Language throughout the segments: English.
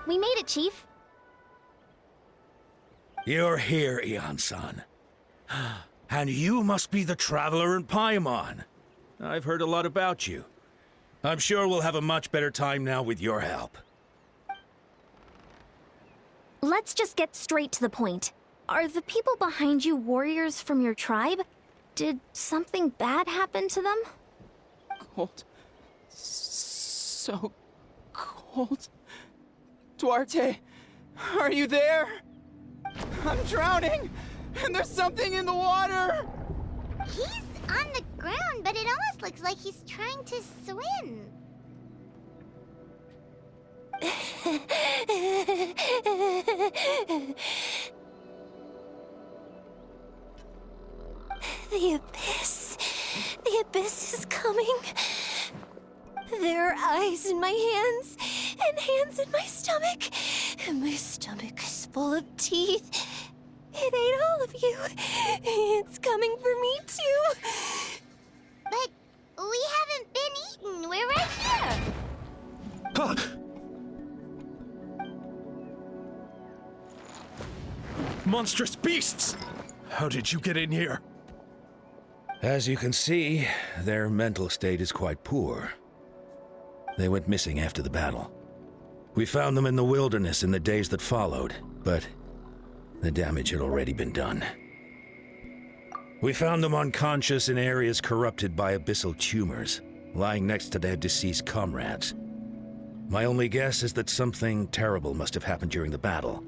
We made it, Chief. You're here, Eon-san. And you must be the traveler in Paimon. I've heard a lot about you. I'm sure we'll have a much better time now with your help. Let's just get straight to the point. Are the people behind you warriors from your tribe? Did something bad happen to them? Cold. So cold. Duarte, are you there? I'm drowning, and there's something in the water! He's on the ground, but it almost looks like he's trying to swim. The abyss. The abyss is coming. There are eyes in my hands, and hands in my stomach. And my stomach is full of teeth. It ate all of you. It's coming for me, too. But we haven't been eaten. We're right here. Huh. Monstrous beasts! How did you get in here? As you can see, their mental state is quite poor. They went missing after the battle. We found them in the wilderness in the days that followed, but the damage had already been done. We found them unconscious in areas corrupted by abyssal tumors, lying next to their deceased comrades. My only guess is that something terrible must have happened during the battle.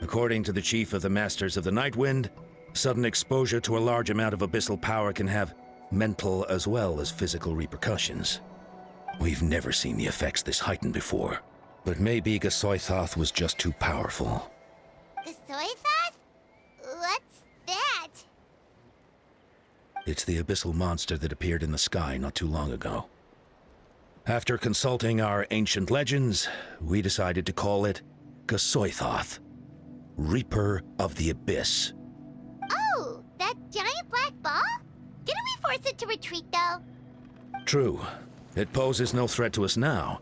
According to the chief of the Masters of the Nightwind, sudden exposure to a large amount of abyssal power can have mental as well as physical repercussions. We've never seen the effects this heightened before, but maybe Gasoithoth was just too powerful. The soy thought? What's that? It's the abyssal monster that appeared in the sky not too long ago. After consulting our ancient legends, we decided to call it Gasoithoth, Reaper of the Abyss. Oh, that giant black ball? Didn't we force it to retreat, though? True. It poses no threat to us now,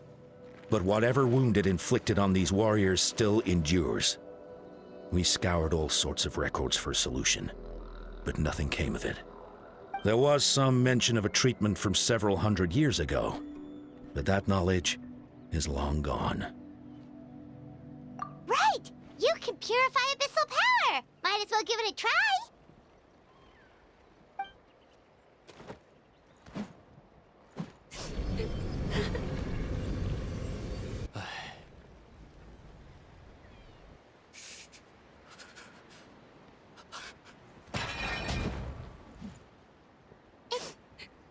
but whatever wound it inflicted on these warriors still endures. We scoured all sorts of records for a solution, but nothing came of it. There was some mention of a treatment from several hundred years ago, but that knowledge is long gone. Right! You can purify abyssal power! Might as well give it a try!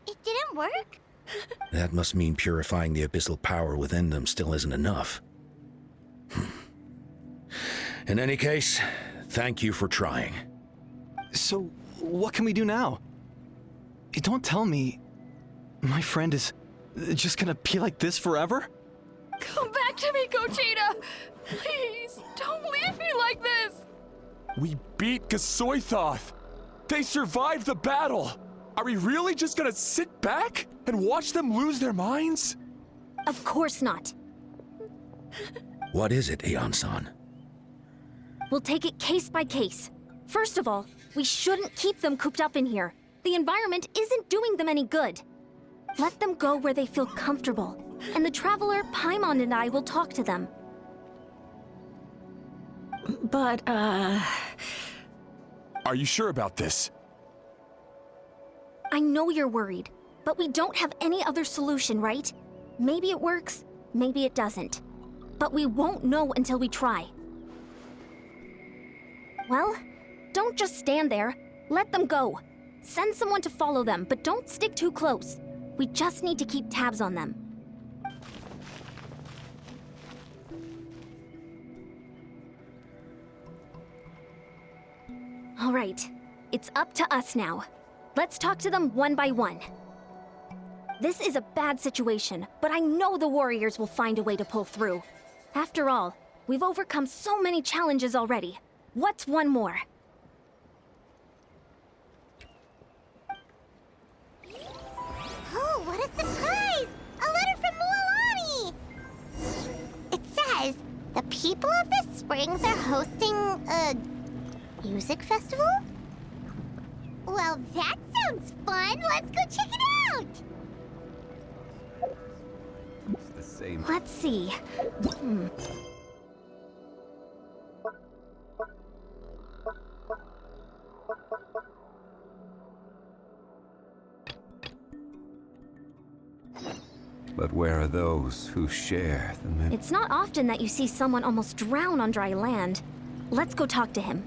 It didn't work? That must mean purifying the abyssal power within them still isn't enough. In any case, thank you for trying. So, what can we do now? Don't tell me my friend is just gonna be like this forever? Come back to me, Gogeta! Please, don't leave me like this! We beat Gasoithoth! They survived the battle! Are we really just gonna sit back and watch them lose their minds? Of course not. What is it, Eon-san? We'll take it case by case. First of all, we shouldn't keep them cooped up in here. The environment isn't doing them any good. Let them go where they feel comfortable, and the Traveler, Paimon, and I will talk to them. But, Are you sure about this? I know you're worried, but we don't have any other solution, right? Maybe it works, maybe it doesn't. But we won't know until we try. Well, don't just stand there. Let them go. Send someone to follow them, but don't stick too close. We just need to keep tabs on them. All right, it's up to us now. Let's talk to them one by one. This is a bad situation, but I know the warriors will find a way to pull through. After all, we've overcome so many challenges already. What's one more? Oh, what a surprise! A letter from Mualani! It says, the people of the Springs are hosting a music festival? Well, that sounds fun. Let's go check it out. It's the same. Let's see. But where are those who share the It's not often that you see someone almost drown on dry land. Let's go talk to him.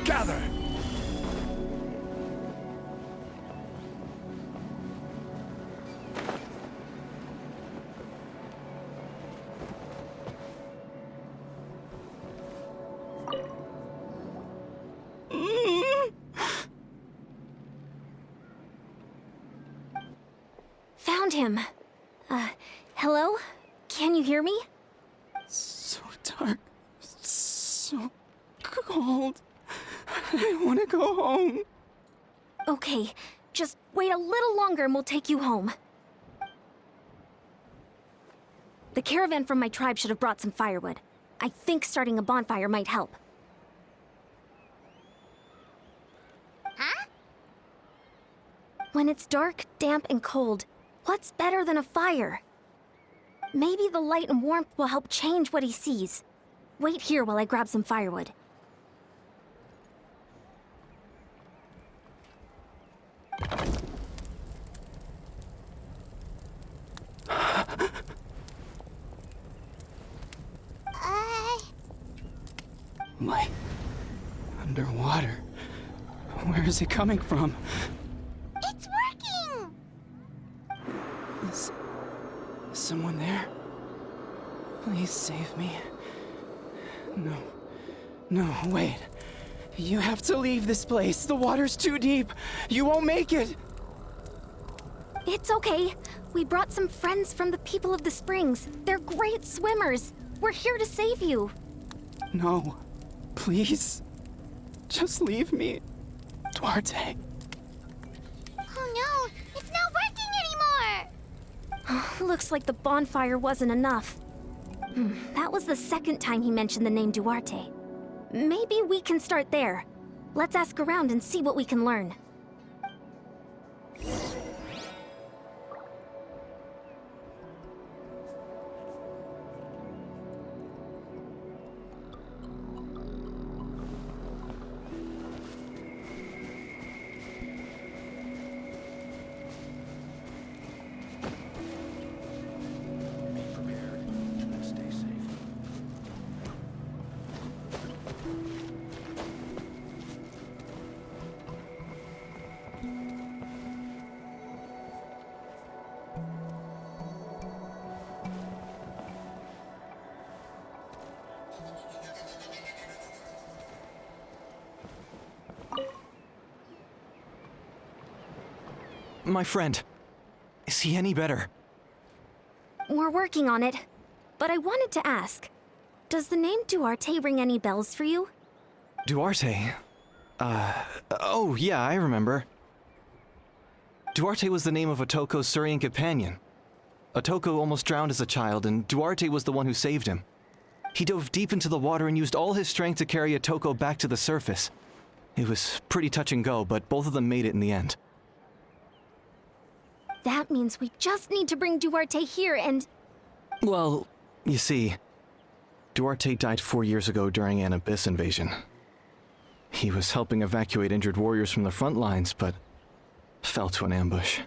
Gather! Found him. Hello? Can you hear me? So dark. So cold. I want to go home. Okay, just wait a little longer and we'll take you home. The caravan from my tribe should have brought some firewood. I think starting a bonfire might help. Huh? When it's dark, damp, and cold, what's better than a fire? Maybe the light and warmth will help change what he sees. Wait here while I grab some firewood. Light. Underwater. Where is it coming from? It's working! Is someone there? Please save me. No. No, wait. You have to leave this place. The water's too deep. You won't make it. It's okay. We brought some friends from the people of the springs. They're great swimmers. We're here to save you. No. Please. Just leave me. Duarte. Oh no, it's not working anymore! Looks like the bonfire wasn't enough. That was the second time he mentioned the name Duarte. Maybe we can start there. Let's ask around and see what we can learn. My friend. Is he any better? We're working on it. But I wanted to ask, does the name Duarte ring any bells for you? Duarte? Oh yeah, I remember. Duarte was the name of Otoko's Surian companion. Otoko almost drowned as a child, and Duarte was the one who saved him. He dove deep into the water and used all his strength to carry Otoko back to the surface. It was pretty touch and go, but both of them made it in the end. That means we just need to bring Duarte here and... Well, you see, Duarte died 4 years ago during an Abyss invasion. He was helping evacuate injured warriors from the front lines, but fell to an ambush.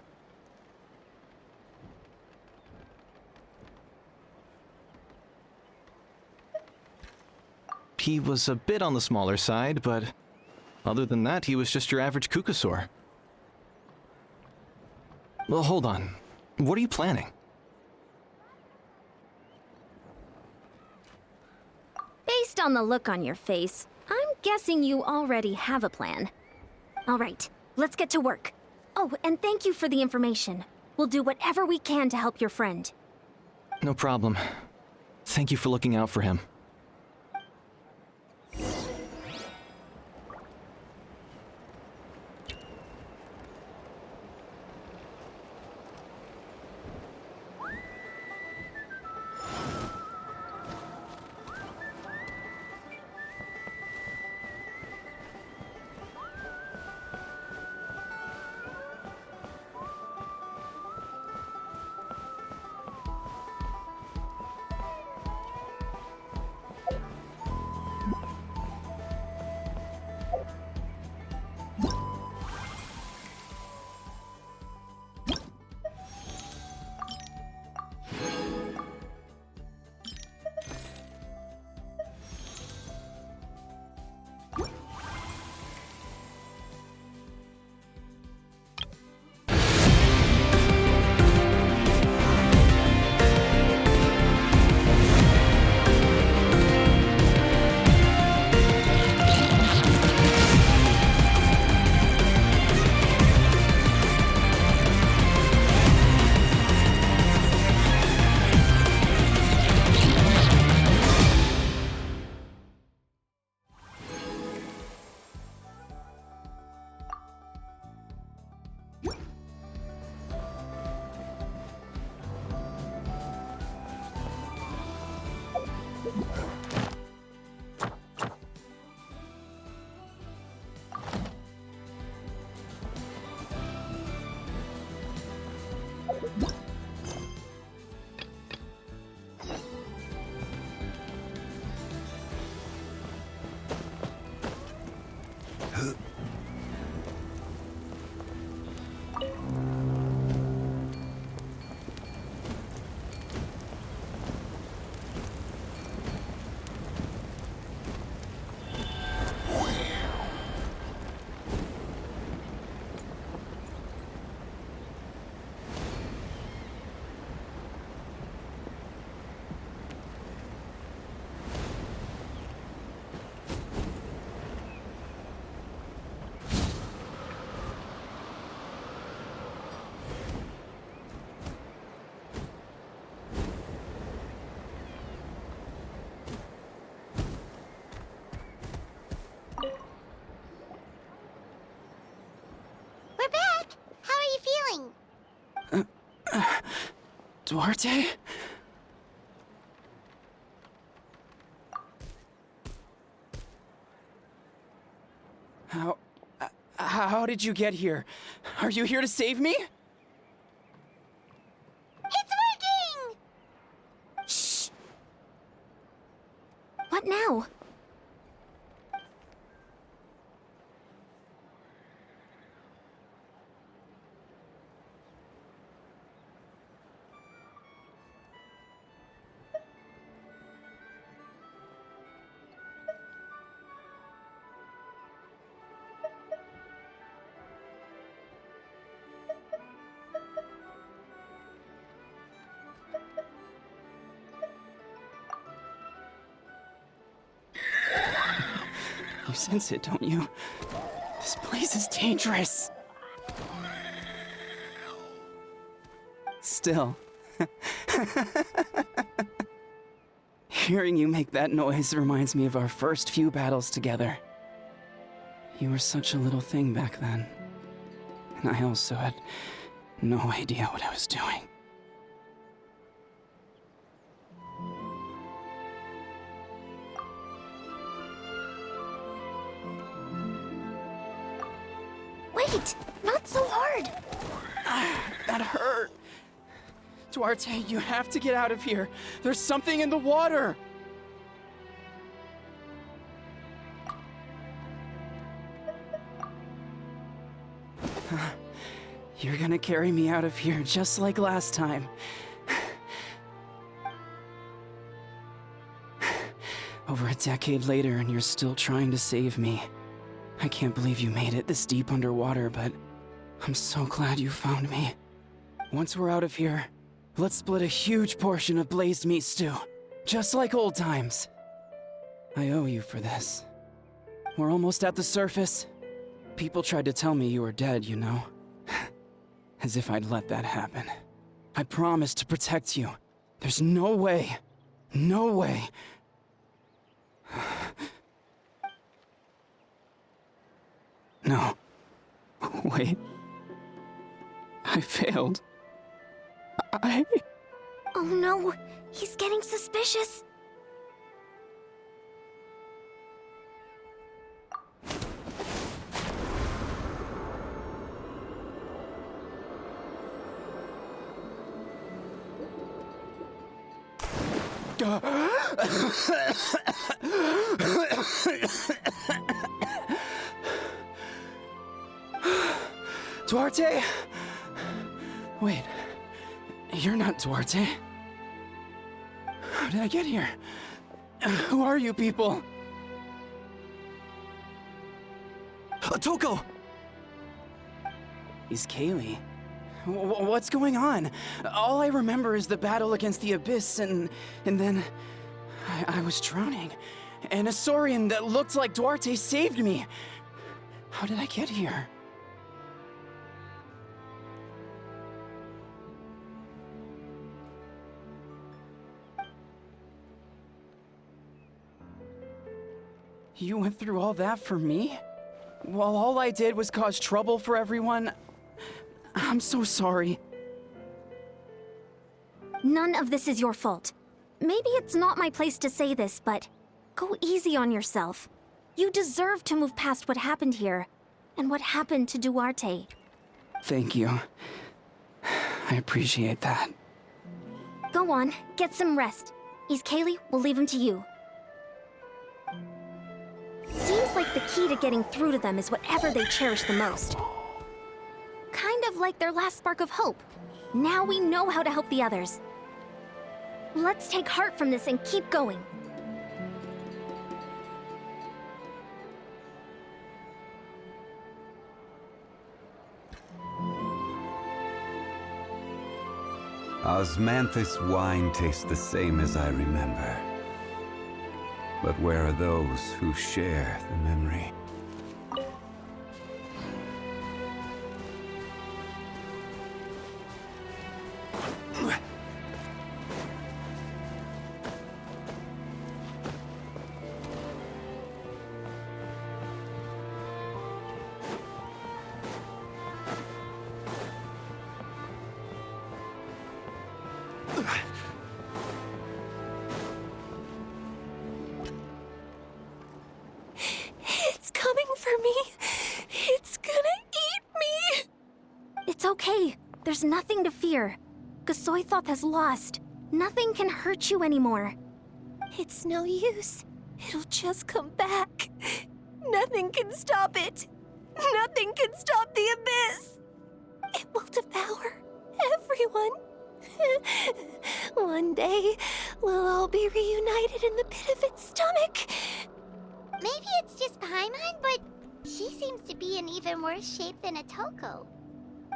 He was a bit on the smaller side, but other than that, he was just your average Kukasaur. Well, hold on. What are you planning? Based on the look on your face, I'm guessing you already have a plan. All right, let's get to work. Oh, and thank you for the information. We'll do whatever we can to help your friend. No problem. Thank you for looking out for him. Duarte? How did you get here? Are you here to save me? It's working! Shh! What now? You sense it, don't you? This place is dangerous. Still. Hearing you make that noise reminds me of our first few battles together. You were such a little thing back then. And I also had no idea what I was doing. Wait! Not so hard! That hurt. Duarte, you have to get out of here. There's something in the water. You're gonna carry me out of here just like last time. Over a decade later, and you're still trying to save me. I can't believe you made it this deep underwater, but I'm so glad you found me. Once we're out of here, let's split a huge portion of blazed meat stew, just like old times. I owe you for this. We're almost at the surface. People tried to tell me you were dead, you know. As if I'd let that happen. I promised to protect you. There's no way. No way. No. Wait. I failed. Oh no! He's getting suspicious! Duarte? Wait, you're not Duarte. How did I get here? Who are you people? Toko! He's Kaylee. What's going on? All I remember is the battle against the Abyss, and then I was drowning. And a Saurian that looked like Duarte saved me. How did I get here? You went through all that for me? While all I did was cause trouble for everyone? I'm so sorry. None of this is your fault. Maybe it's not my place to say this, but go easy on yourself. You deserve to move past what happened here, and what happened to Duarte. Thank you. I appreciate that. Go on, get some rest. East Kaylee, we'll leave him to you. Seems like the key to getting through to them is whatever they cherish the most. Kind of like their last spark of hope. Now we know how to help the others. Let's take heart from this and keep going. Osmanthus wine tastes the same as I remember. But where are those who share the memory? There's nothing to fear. Gasoithoth has lost. Nothing can hurt you anymore. It's no use. It'll just come back. Nothing can stop it. Nothing can stop the abyss. It will devour everyone. One day, we'll all be reunited in the pit of its stomach. Maybe it's just Paimon, but she seems to be in even worse shape than Otoko.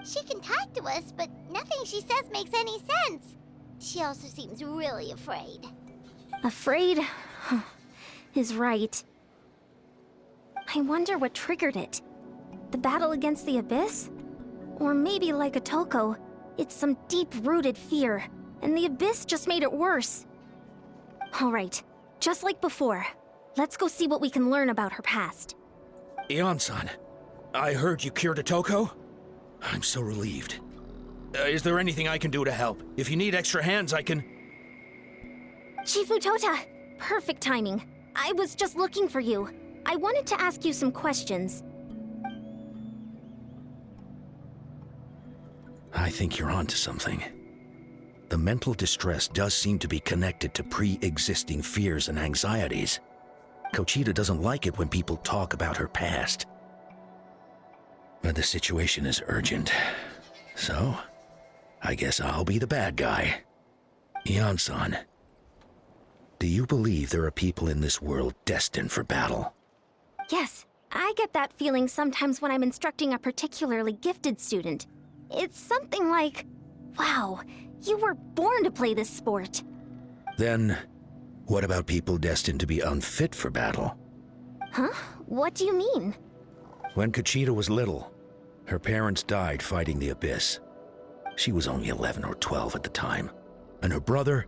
She can talk to us, but nothing she says makes any sense. She also seems really afraid. Afraid is right. I wonder what triggered it. The battle against the abyss? Or maybe like Otoko, it's some deep-rooted fear, and the abyss just made it worse. Alright, just like before, let's go see what we can learn about her past. Ion-san, I heard you cured Otoko? I'm so relieved. Is there anything I can do to help? If you need extra hands, I can... Chief Mutota, perfect timing. I was just looking for you. I wanted to ask you some questions. I think you're onto something. The mental distress does seem to be connected to pre-existing fears and anxieties. Kochita doesn't like it when people talk about her past. But the situation is urgent. So, I guess I'll be the bad guy. Ion-san, do you believe there are people in this world destined for battle? Yes, I get that feeling sometimes when I'm instructing a particularly gifted student. It's something like, wow, you were born to play this sport. Then, what about people destined to be unfit for battle? Huh? What do you mean? When Kochita was little, her parents died fighting the abyss. She was only 11 or 12 at the time, and her brother,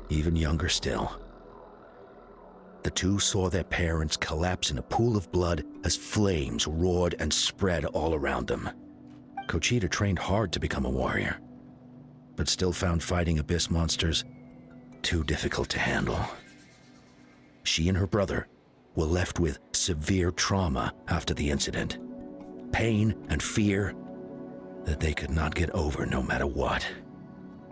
even younger still. The two saw their parents collapse in a pool of blood as flames roared and spread all around them. Kochita trained hard to become a warrior, but still found fighting abyss monsters too difficult to handle. She and her brother were left with severe trauma after the incident. Pain and fear that they could not get over no matter what.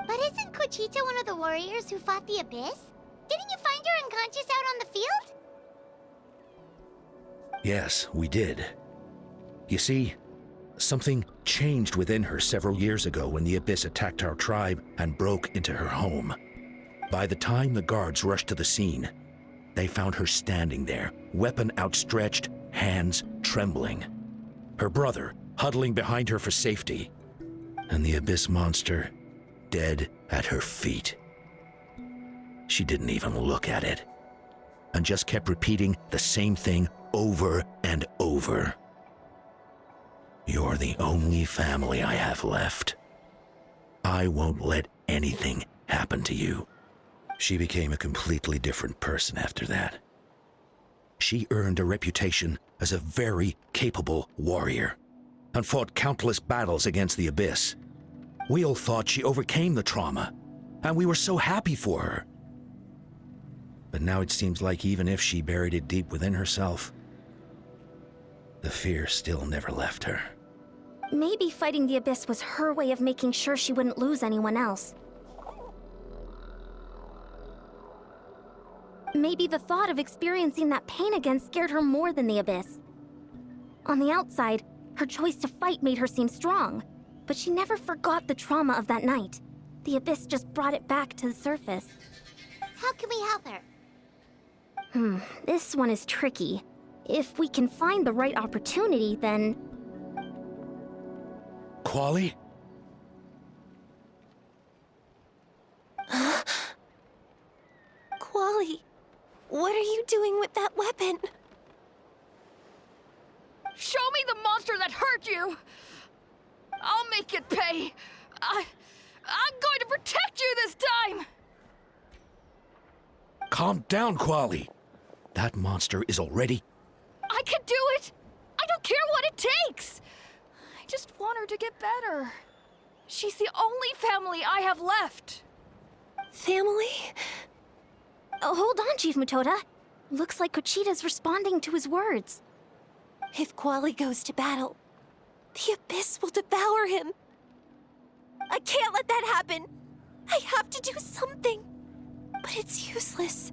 But isn't Kochita one of the warriors who fought the abyss? Didn't you find her unconscious out on the field? Yes, we did. You see, something changed within her several years ago when the abyss attacked our tribe and broke into her home. By the time the guards rushed to the scene, they found her standing there, weapon outstretched, hands trembling. Her brother huddling behind her for safety, and the abyss monster dead at her feet. She didn't even look at it, and just kept repeating the same thing over and over. You're the only family I have left. I won't let anything happen to you. She became a completely different person after that. She earned a reputation as a very capable warrior, and fought countless battles against the abyss. We all thought she overcame the trauma, and we were so happy for her. But now it seems like even if she buried it deep within herself, the fear still never left her. Maybe fighting the abyss was her way of making sure she wouldn't lose anyone else. Maybe the thought of experiencing that pain again scared her more than the abyss. On the outside, her choice to fight made her seem strong, but she never forgot the trauma of that night. The abyss just brought it back to the surface. How can we help her? This one is tricky. If we can find the right opportunity, then... Quali? Quali, what are you doing with that weapon? Show me the monster that hurt you! I'll make it pay! I'm going to protect you this time! Calm down, Quali. That monster is already... I can do it! I don't care what it takes! I just want her to get better. She's the only family I have left. Family? Oh, hold on, Chief Mutota. Looks like Kochita's responding to his words. If Quali goes to battle, the abyss will devour him. I can't let that happen. I have to do something. But it's useless.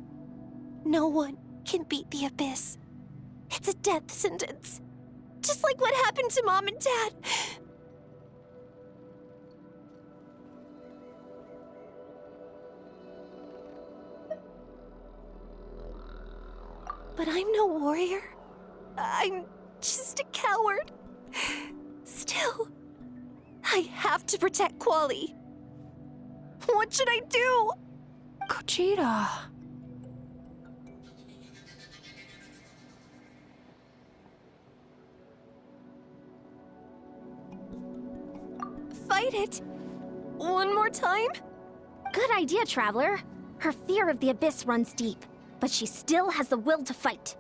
No one can beat the Abyss. It's a death sentence. Just like what happened to Mom and Dad. But I'm no warrior. I'm just a coward. Still, I have to protect Quali. What should I do? Gogeta. Fight it? One more time? Good idea, Traveler. Her fear of the Abyss runs deep, but she still has the will to fight.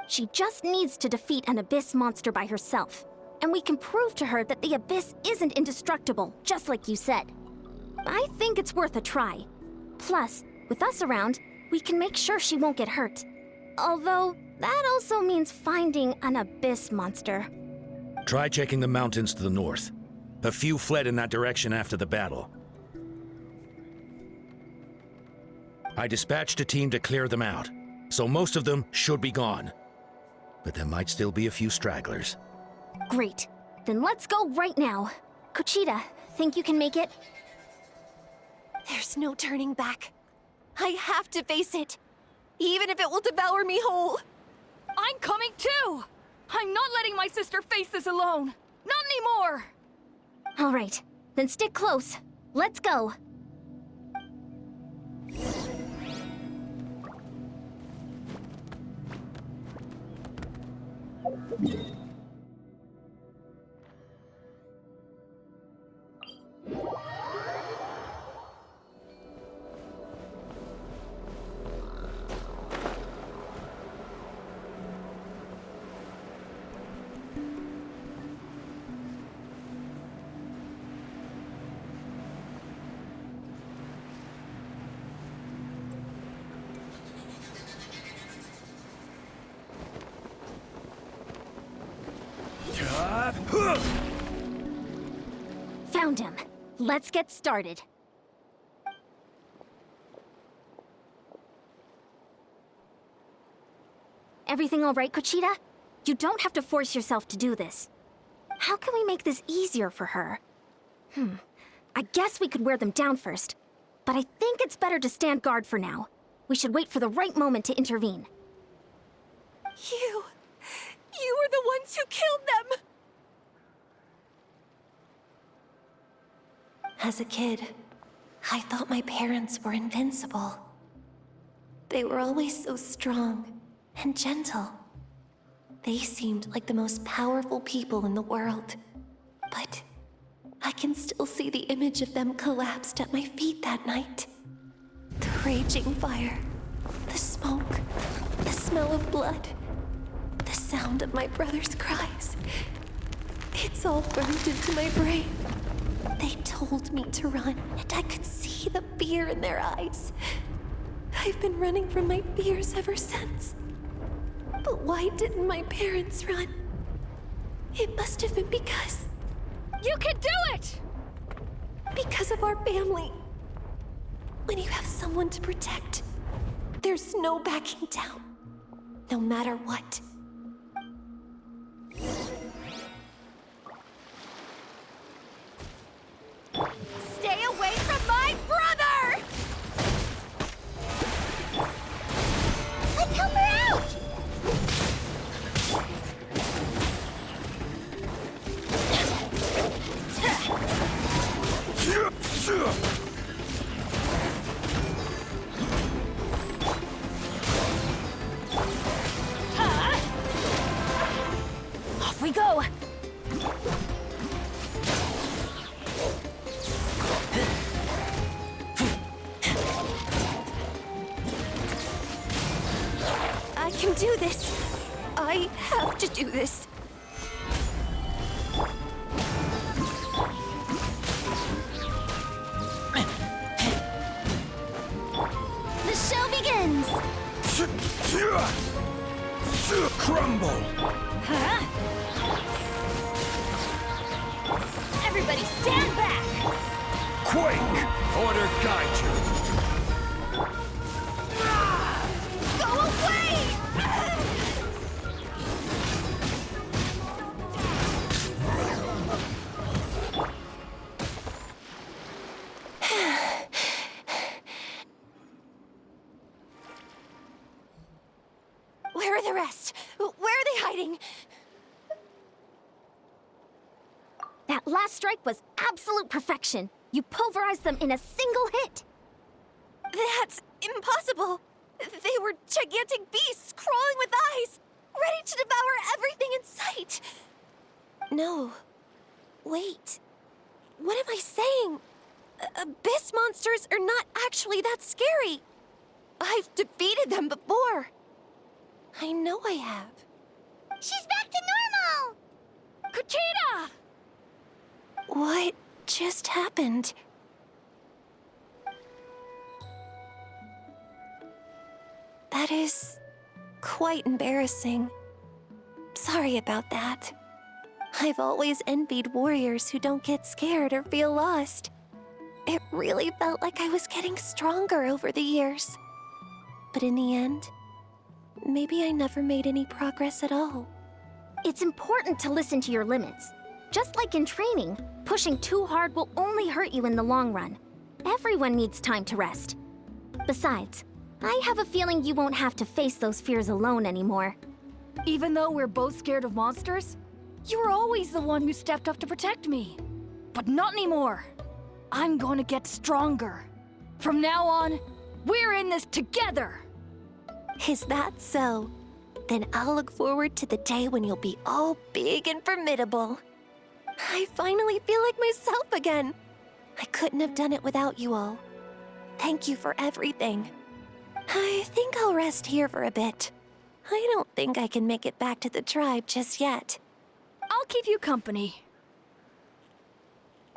She just needs to defeat an Abyss monster by herself, and we can prove to her that the Abyss isn't indestructible, just like you said. I think it's worth a try. Plus, with us around, we can make sure she won't get hurt. Although, that also means finding an Abyss monster. Try checking the mountains to the north. A few fled in that direction after the battle. I dispatched a team to clear them out, so most of them should be gone. But there might still be a few stragglers. Great. Then let's go right now. Gogeta, think you can make it? There's no turning back. I have to face it, even if it will devour me whole. I'm coming too! I'm not letting my sister face this alone! Not anymore! All right, then stick close. Let's go. Found him. Let's get started. Everything all right, Gogeta? You don't have to force yourself to do this. How can we make this easier for her? I guess we could wear them down first. But I think it's better to stand guard for now. We should wait for the right moment to intervene. You were the ones who killed them! As a kid, I thought my parents were invincible. They were always so strong and gentle. They seemed like the most powerful people in the world. But I can still see the image of them collapsed at my feet that night. The raging fire, the smoke, the smell of blood, the sound of my brother's cries. It's all burned into my brain. They told me to run, and I could see the fear in their eyes. I've been running from my fears ever since. But why didn't my parents run? It must have been because... You can do it! Because of our family. When you have someone to protect, there's no backing down, no matter what. Stay away from my brother! Let's help her out! Off we go! I can do this. I have to do this. The show begins! Crumble! Huh? Everybody stand back! Quake! Order guide you! Go away! Where are the rest? Where are they hiding? That last strike was absolute perfection. You pulverized them in a single hit. That's impossible. They were gigantic beasts crawling with eyes, ready to devour everything in sight. No. Wait. What am I saying? Abyss monsters are not actually that scary. I've defeated them before. I know I have. She's back to normal! Kuchina! What just happened? That is quite embarrassing. Sorry about that. I've always envied warriors who don't get scared or feel lost. It really felt like I was getting stronger over the years. But in the end, maybe I never made any progress at all. It's important to listen to your limits. Just like in training, pushing too hard will only hurt you in the long run. Everyone needs time to rest. Besides, I have a feeling you won't have to face those fears alone anymore. Even though we're both scared of monsters, you were always the one who stepped up to protect me. But not anymore. I'm going to get stronger. From now on, we're in this together. Is that so? Then I'll look forward to the day when you'll be all big and formidable. I finally feel like myself again. I couldn't have done it without you all. Thank you for everything. I think I'll rest here for a bit. I don't think I can make it back to the tribe just yet. I'll keep you company.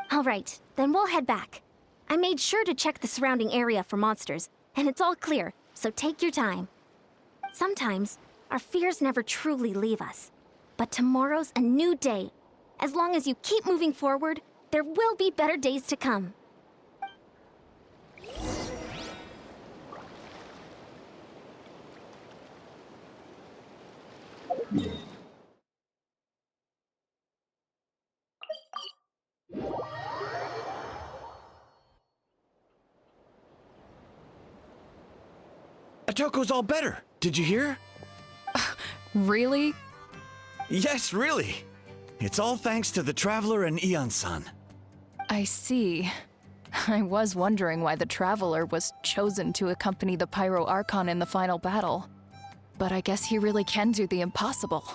All right, then we'll head back. I made sure to check the surrounding area for monsters, and it's all clear, so take your time. Sometimes, our fears never truly leave us. But tomorrow's a new day. As long as you keep moving forward, there will be better days to come. Atoko's all better. Did you hear? Really? Yes, really. It's all thanks to the Traveler and Eon-san. I see. I was wondering why the Traveler was chosen to accompany the Pyro Archon in the final battle. But I guess he really can do the impossible.